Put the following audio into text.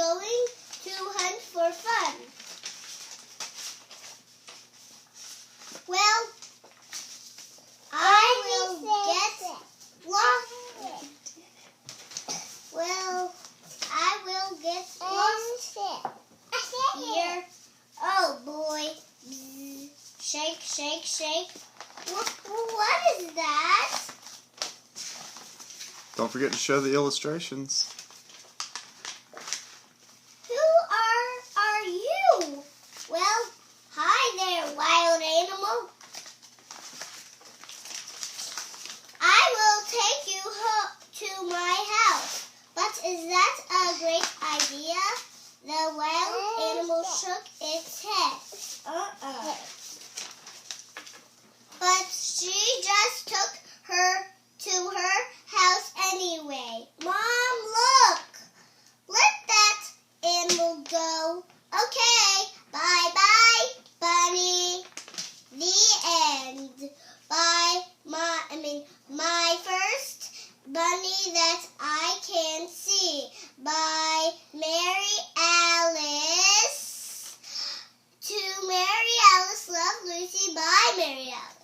going to hunt for fun. Well, I will get lost. Well, I will get lost here. Oh boy. Shake, shake, shake. What is that? Don't forget to show the illustrations. Who are you? Well, hi there, wild animal. I will take you to my house. But is that a great idea? The wild animal shook its head. But she just took her to her house anyway. Mom, look! Let that animal go. Okay, bye-bye, Bunny. The end. By my first bunny that I can see. By Mary Alice. To Mary Alice, love Lucy. Bye, Mary Alice.